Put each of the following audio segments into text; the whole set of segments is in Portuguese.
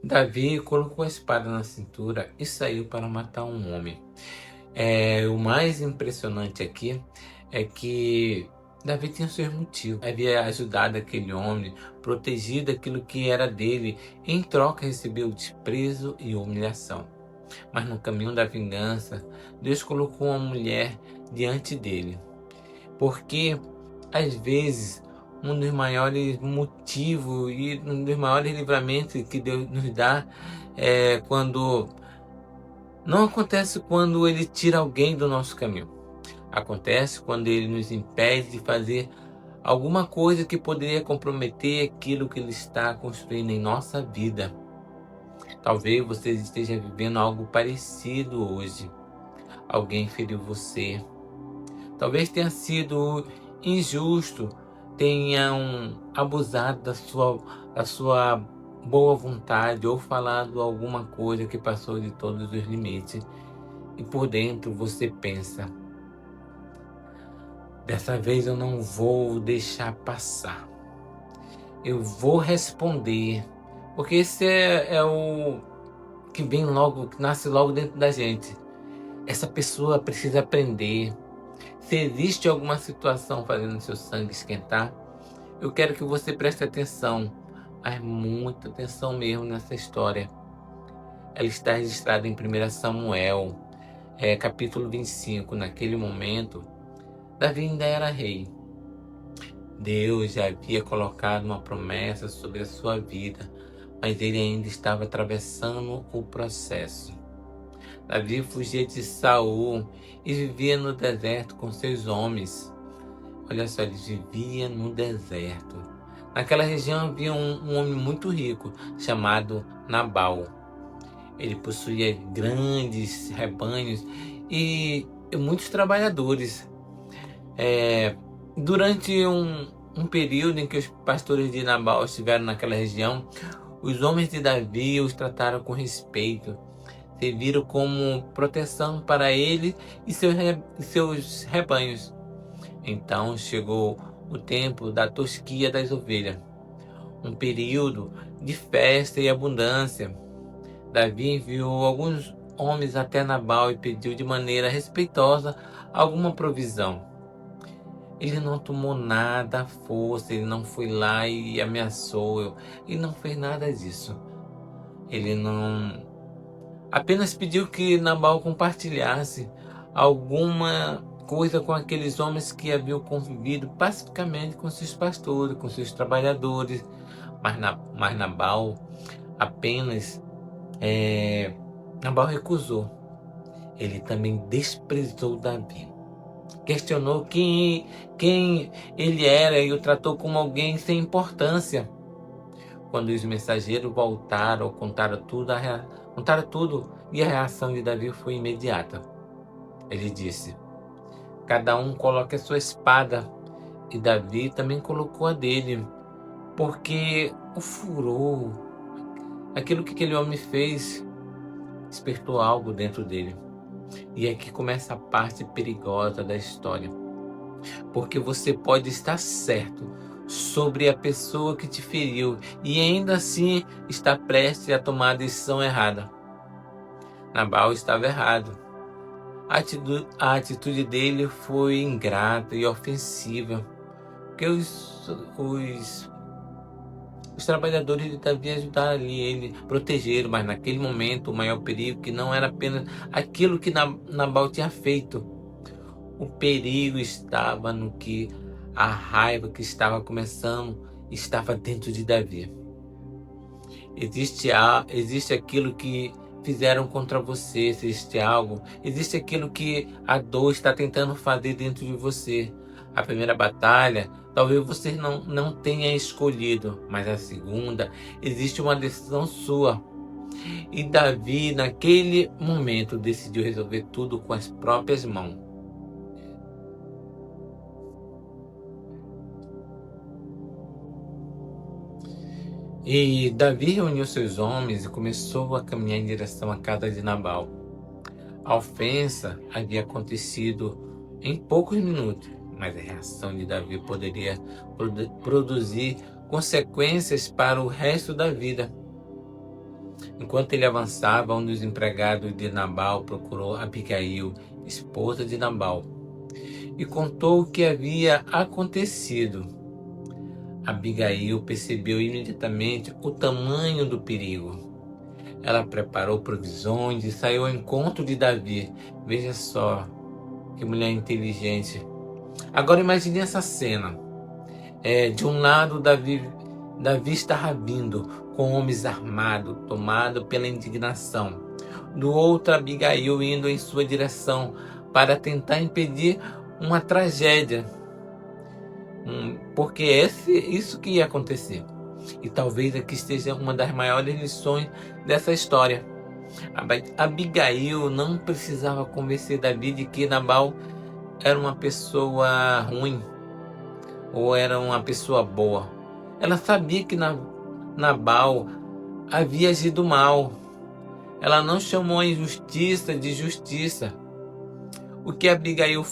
Davi colocou a espada na cintura e saiu para matar um homem. O mais impressionante aqui é que Davi tinha seus motivos. Havia ajudado aquele homem, protegido aquilo que era dele, em troca recebeu desprezo e humilhação. Mas no caminho da vingança, Deus colocou uma mulher diante dele. Porque, às vezes, um dos maiores motivos e um dos maiores livramentos que Deus nos dá é quando não acontece quando Ele tira alguém do nosso caminho. Acontece quando Ele nos impede de fazer alguma coisa que poderia comprometer aquilo que Ele está construindo em nossa vida. Talvez você esteja vivendo algo parecido hoje. Alguém feriu você. Talvez tenha sido injusto, tenham abusado da sua boa vontade ou falado alguma coisa que passou de todos os limites. E por dentro você pensa: dessa vez eu não vou deixar passar. Eu vou responder. Porque esse é o que vem logo, que nasce logo dentro da gente. Essa pessoa precisa aprender. Se existe alguma situação fazendo seu sangue esquentar, eu quero que você preste atenção, mas muita atenção mesmo nessa história. Ela está registrada em 1 Samuel, capítulo 25. Naquele momento, Davi ainda era rei. Deus já havia colocado uma promessa sobre a sua vida, mas ele ainda estava atravessando o processo. Davi fugia de Saul e vivia no deserto com seus homens. Olha só, ele vivia no deserto. Naquela região havia um homem muito rico chamado Nabal. Ele possuía grandes rebanhos e muitos trabalhadores. Durante um período em que os pastores de Nabal estiveram naquela região, os homens de Davi os trataram com respeito, serviram como proteção para ele e seus rebanhos. Então chegou o tempo da tosquia das ovelhas, um período de festa e abundância. Davi enviou alguns homens até Nabal e pediu de maneira respeitosa alguma provisão. Ele não tomou nada à força, ele não foi lá e ameaçou, ele não fez nada disso. Ele não... apenas pediu que Nabal compartilhasse alguma coisa com aqueles homens que haviam convivido pacificamente com seus pastores, com seus trabalhadores. Mas Nabal apenas... Nabal recusou. Ele também desprezou Davi. Questionou quem ele era e o tratou como alguém sem importância. Quando os mensageiros voltaram, contaram tudo e a reação de Davi foi imediata. Ele disse: cada um coloque a sua espada. E Davi também colocou a dele, porque o furor, aquilo que aquele homem fez, despertou algo dentro dele. E aqui começa a parte perigosa da história. Porque você pode estar certo sobre a pessoa que te feriu e ainda assim está prestes a tomar a decisão errada. Nabal estava errado. A atitude dele foi ingrata e ofensiva. Porque os trabalhadores de Davi ajudaram ali, ele protegeram, mas naquele momento o maior perigo que não era apenas aquilo que Nabal tinha feito. O perigo estava no que a raiva que estava começando estava dentro de Davi. Existe aquilo que fizeram contra você, existe algo, existe aquilo que a dor está tentando fazer dentro de você. A primeira batalha, talvez você não tenha escolhido, mas a segunda, existe uma decisão sua. E Davi, naquele momento, decidiu resolver tudo com as próprias mãos. E Davi reuniu seus homens e começou a caminhar em direção à casa de Nabal. A ofensa havia acontecido em poucos minutos, mas a reação de Davi poderia produzir consequências para o resto da vida. Enquanto ele avançava, um dos empregados de Nabal procurou Abigail, esposa de Nabal, e contou o que havia acontecido. Abigail percebeu imediatamente o tamanho do perigo. Ela preparou provisões e saiu ao encontro de Davi. Veja só, que mulher inteligente. Agora imagine essa cena. De um lado, Davi estava vindo com homens armados, tomado pela indignação. Do outro, Abigail indo em sua direção para tentar impedir uma tragédia. Porque isso que ia acontecer. E talvez aqui esteja uma das maiores lições dessa história. Abigail não precisava convencer Davi de que Nabal era uma pessoa ruim ou era uma pessoa boa. Ela sabia que Nabal havia agido mal. Ela não chamou a injustiça de justiça. O que Abigail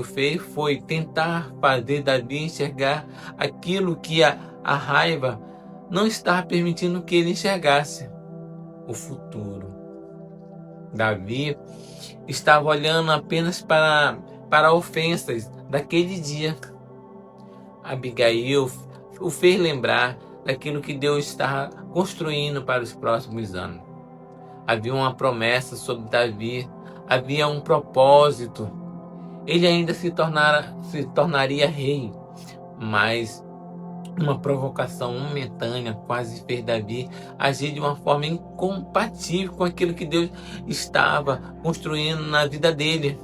fez foi tentar fazer Davi enxergar aquilo que a raiva não estava permitindo que ele enxergasse: o futuro. Davi estava olhando apenas para ofensas daquele dia. Abigail o fez lembrar daquilo que Deus estava construindo para os próximos anos. Havia uma promessa sobre Davi, havia um propósito. Ele ainda se tornaria rei, mas uma provocação momentânea quase fez Davi agir de uma forma incompatível com aquilo que Deus estava construindo na vida dele.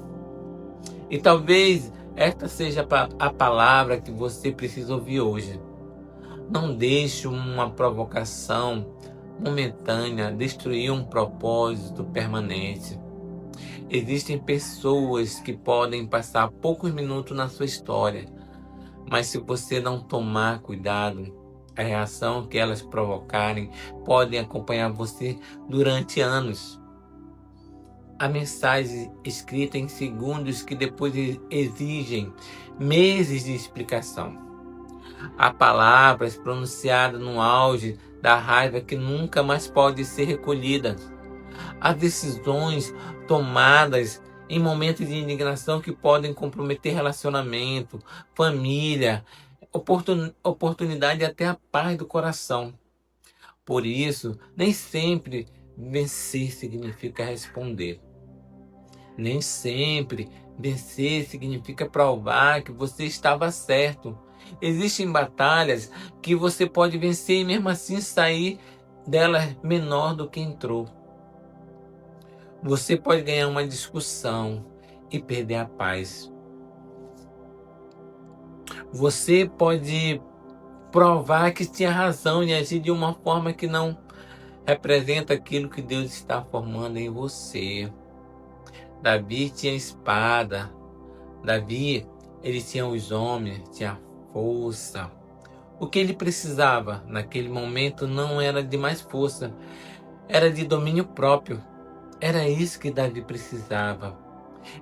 E talvez esta seja a palavra que você precisa ouvir hoje. Não deixe uma provocação momentânea destruir um propósito permanente. Existem pessoas que podem passar poucos minutos na sua história, mas se você não tomar cuidado, a reação que elas provocarem podem acompanhar você durante anos. A mensagem escrita em segundos que depois exigem meses de explicação. Há palavras pronunciadas no auge da raiva que nunca mais podem ser recolhidas. Há decisões tomadas em momentos de indignação que podem comprometer relacionamento, família, oportunidade e até a paz do coração. Por isso, nem sempre vencer significa responder. Nem sempre vencer significa provar que você estava certo. Existem batalhas que você pode vencer e mesmo assim sair delas menor do que entrou. Você pode ganhar uma discussão e perder a paz. Você pode provar que tinha razão e agir de uma forma que não representa aquilo que Deus está formando em você. Davi tinha espada. Davi, ele tinha os homens, tinha força. O que ele precisava naquele momento não era de mais força, era de domínio próprio. Era isso que Davi precisava.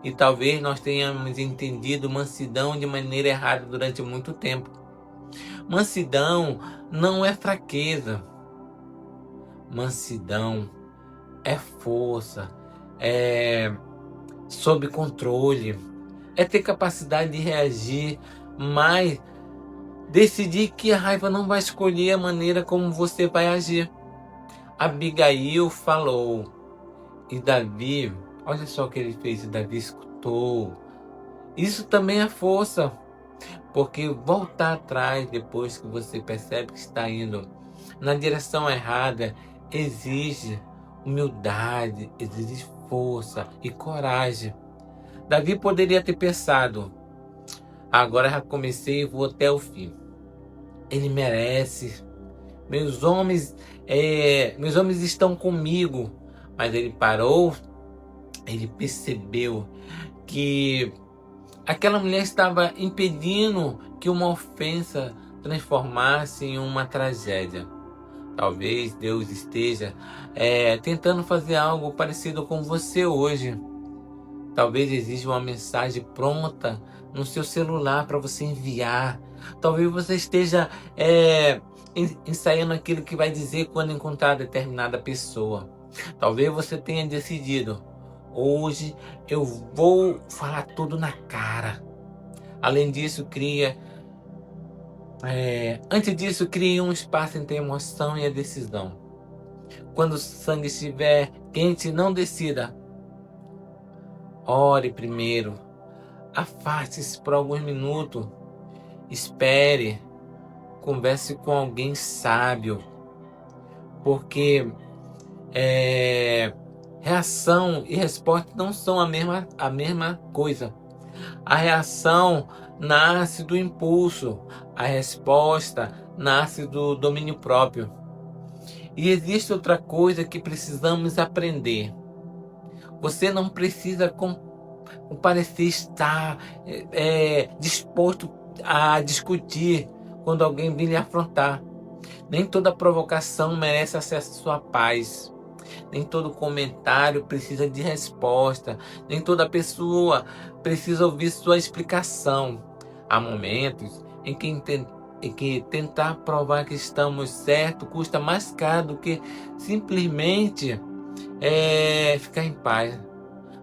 E talvez nós tenhamos entendido mansidão de maneira errada durante muito tempo. Mansidão não é fraqueza. Mansidão é força, é sob controle, é ter capacidade de reagir, mas decidir que a raiva não vai escolher a maneira como você vai agir. Abigail falou e Davi, olha só o que ele fez, e Davi escutou. Isso também é força, porque voltar atrás depois que você percebe que está indo na direção errada exige humildade, exige força e coragem. Davi poderia ter pensado: agora já comecei e vou até o fim. Ele merece. Meus homens estão comigo. Mas ele parou, ele percebeu que aquela mulher estava impedindo que uma ofensa transformasse em uma tragédia. Talvez Deus esteja tentando fazer algo parecido com você hoje. Talvez exista uma mensagem pronta no seu celular para você enviar. Talvez você esteja ensaiando aquilo que vai dizer quando encontrar determinada pessoa. Talvez você tenha decidido: hoje eu vou falar tudo na cara. Além disso, antes disso, crie um espaço entre a emoção e a decisão. Quando o sangue estiver quente, não decida. Ore primeiro. Afaste-se por alguns minutos. Espere. Converse com alguém sábio. Porque reação e resposta não são a mesma coisa. A reação nasce do impulso. A resposta nasce do domínio próprio. E existe outra coisa que precisamos aprender. Você não precisa parecer estar disposto a discutir quando alguém vir lhe afrontar. Nem toda provocação merece acesso à sua paz. Nem todo comentário precisa de resposta. Nem toda pessoa precisa ouvir sua explicação. Há momentos em que tentar provar que estamos certos custa mais caro do que simplesmente ficar em paz.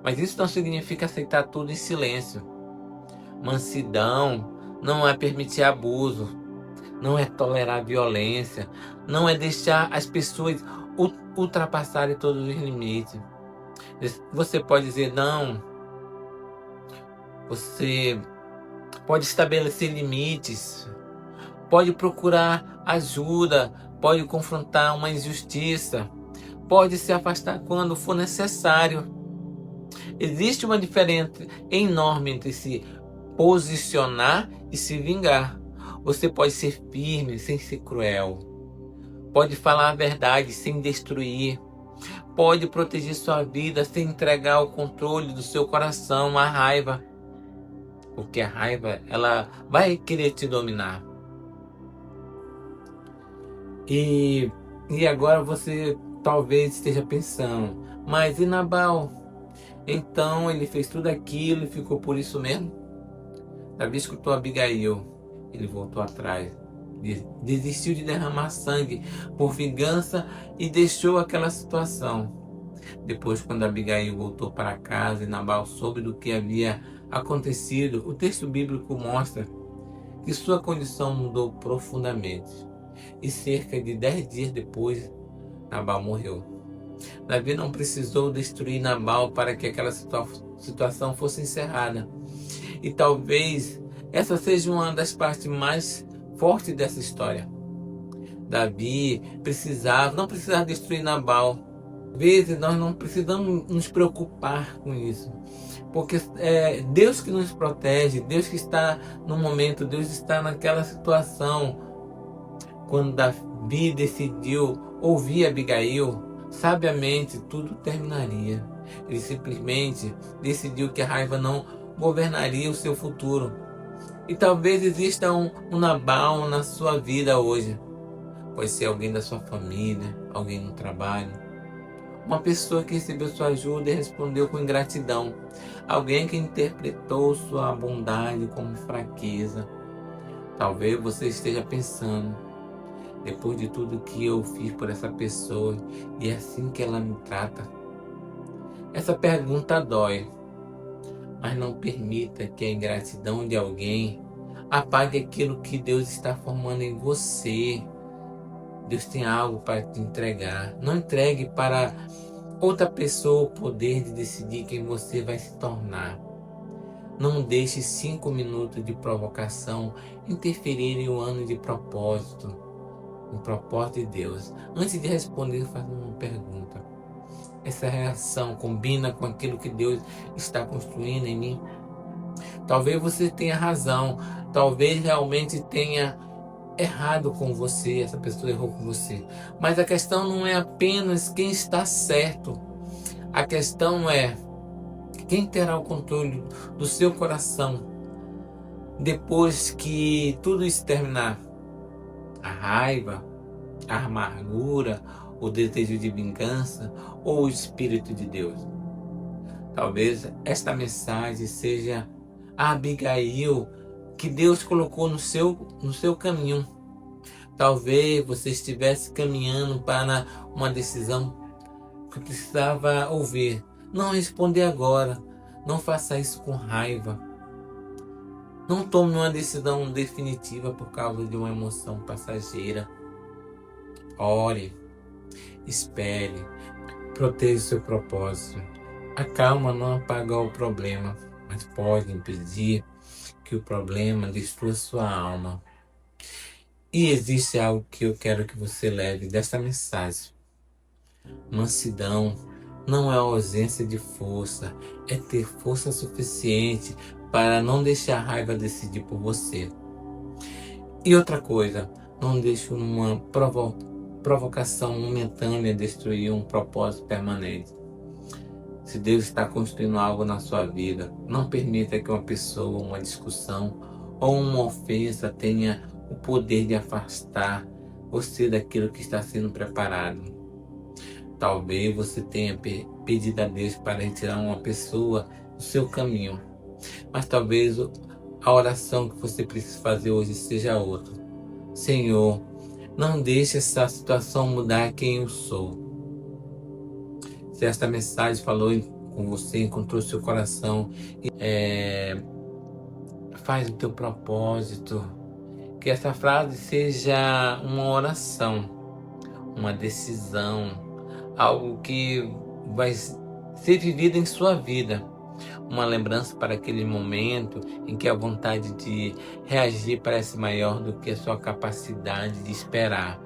Mas isso não significa aceitar tudo em silêncio. Mansidão não é permitir abuso, não é tolerar violência, não é deixar as pessoas ultrapassarem todos os limites. Você pode dizer não, você pode estabelecer limites, pode procurar ajuda, pode confrontar uma injustiça, pode se afastar quando for necessário. Existe uma diferença enorme entre se posicionar e se vingar. Você pode ser firme sem ser cruel. Pode falar a verdade sem destruir. Pode proteger sua vida sem entregar o controle do seu coração à raiva. Porque a raiva, ela vai querer te dominar. E agora você talvez esteja pensando, mas e Nabal? Então ele fez tudo aquilo e ficou por isso mesmo? Davi escutou Abigail, ele voltou atrás, desistiu de derramar sangue por vingança e deixou aquela situação. Depois, quando Abigail voltou para casa e Nabal soube do que havia acontecido, o texto bíblico mostra que sua condição mudou profundamente. E cerca de 10 dias depois, Nabal morreu. Davi não precisou destruir Nabal para que aquela situação fosse encerrada. E talvez essa seja uma das partes mais fortes dessa história. Davi não precisava destruir Nabal. Às vezes nós não precisamos nos preocupar com isso. Porque é Deus que nos protege, Deus que está no momento, Deus está naquela situação. Quando Davi decidiu ouvir Abigail, sabiamente tudo terminaria. Ele simplesmente decidiu que a raiva não governaria o seu futuro. E talvez exista um Nabal na sua vida hoje. Pode ser alguém da sua família, alguém no trabalho, uma pessoa que recebeu sua ajuda e respondeu com ingratidão, alguém que interpretou sua bondade como fraqueza. Talvez você esteja pensando, depois de tudo que eu fiz por essa pessoa, e é assim que ela me trata? Essa pergunta dói, mas não permita que a ingratidão de alguém apague aquilo que Deus está formando em você. Deus tem algo para te entregar. Não entregue para outra pessoa o poder de decidir quem você vai se tornar. Não deixe 5 minutos de provocação interferirem o ano de propósito. O propósito de Deus. Antes de responder, faça uma pergunta. Essa reação combina com aquilo que Deus está construindo em mim? Talvez você tenha razão. Talvez realmente tenha errado com você. Essa pessoa errou com você. Mas a questão não é apenas quem está certo. A questão é quem terá o controle do seu coração depois que tudo isso terminar. A raiva, a amargura, o desejo de vingança ou o Espírito de Deus. Talvez esta mensagem seja a Abigail que Deus colocou no seu caminho. Talvez você estivesse caminhando para uma decisão que precisava ouvir. Não responder agora. Não faça isso com raiva. Não tome uma decisão definitiva por causa de uma emoção passageira. Ore, espere, proteja o seu propósito. A calma não apaga o problema, mas pode impedir que o problema destrua sua alma. E existe algo que eu quero que você leve dessa mensagem. Mansidão não é ausência de força, é ter força suficiente para não deixar a raiva decidir por você. E outra coisa, não deixe uma provocação momentânea destruir um propósito permanente. Se Deus está construindo algo na sua vida, não permita que uma pessoa, uma discussão ou uma ofensa tenha o poder de afastar você daquilo que está sendo preparado. Talvez você tenha pedido a Deus para retirar uma pessoa do seu caminho, mas talvez a oração que você precisa fazer hoje seja outra. Senhor, não deixe essa situação mudar quem eu sou. Se esta mensagem falou com você, encontrou seu coração, faz o teu propósito. Que essa frase seja uma oração, uma decisão, algo que vai ser vivido em sua vida. Uma lembrança para aquele momento em que a vontade de reagir parece maior do que a sua capacidade de esperar.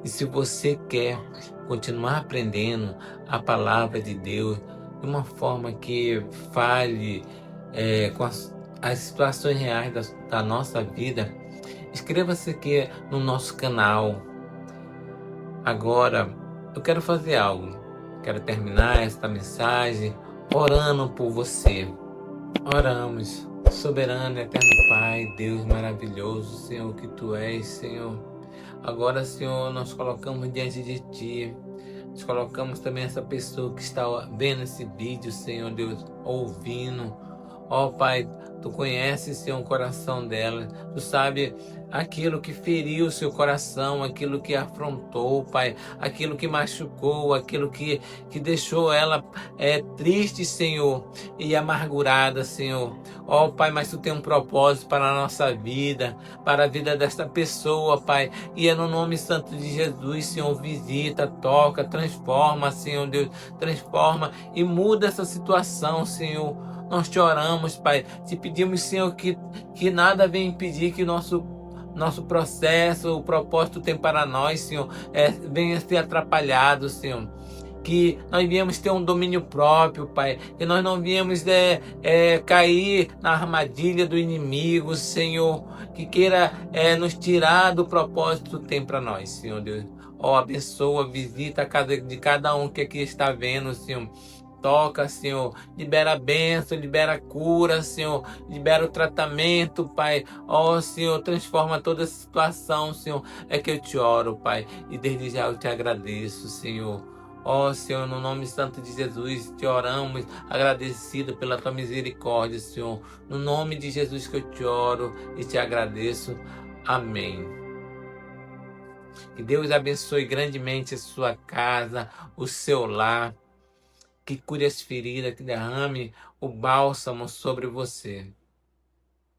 E se você quer continuar aprendendo a palavra de Deus de uma forma que fale com as situações reais da nossa vida, inscreva-se aqui no nosso canal. Agora, eu quero fazer algo. Quero terminar esta mensagem orando por você. Oramos. Soberano e eterno Pai, Deus maravilhoso, Senhor, que Tu és, Senhor. Agora, Senhor, nós colocamos diante de Ti. Nós colocamos também essa pessoa que está vendo esse vídeo, Senhor Deus, ouvindo. Ó Pai, Tu conheces, Senhor, o coração dela. Tu sabe aquilo que feriu o seu coração, aquilo que afrontou, Pai, aquilo que machucou, aquilo que deixou ela triste, Senhor, e amargurada, Senhor. Ó Pai, mas Tu tem um propósito para a nossa vida, para a vida desta pessoa, Pai. E é no nome santo de Jesus, Senhor, visita, toca, transforma, Senhor Deus, transforma e muda essa situação, Senhor. Nós te oramos, Pai, te pedimos, Senhor, que nada venha impedir que nosso processo, o propósito tem para nós, Senhor, venha ser atrapalhado, Senhor. Que nós viemos ter um domínio próprio, Pai. Que nós não viemos cair na armadilha do inimigo, Senhor. Que queira nos tirar do propósito que tem para nós, Senhor Deus. Ó, abençoa, visita a casa de cada um que aqui está vendo, Senhor. Toca, Senhor, libera a bênção, libera a cura, Senhor, libera o tratamento, Pai. Ó, Senhor, transforma toda essa situação, Senhor. É que eu te oro, Pai, e desde já eu te agradeço, Senhor. Ó, Senhor, no nome santo de Jesus, te oramos, agradecido pela tua misericórdia, Senhor. No nome de Jesus que eu te oro e te agradeço. Amém. Que Deus abençoe grandemente a sua casa, o seu lar. Que cure as feridas, que derrame o bálsamo sobre você.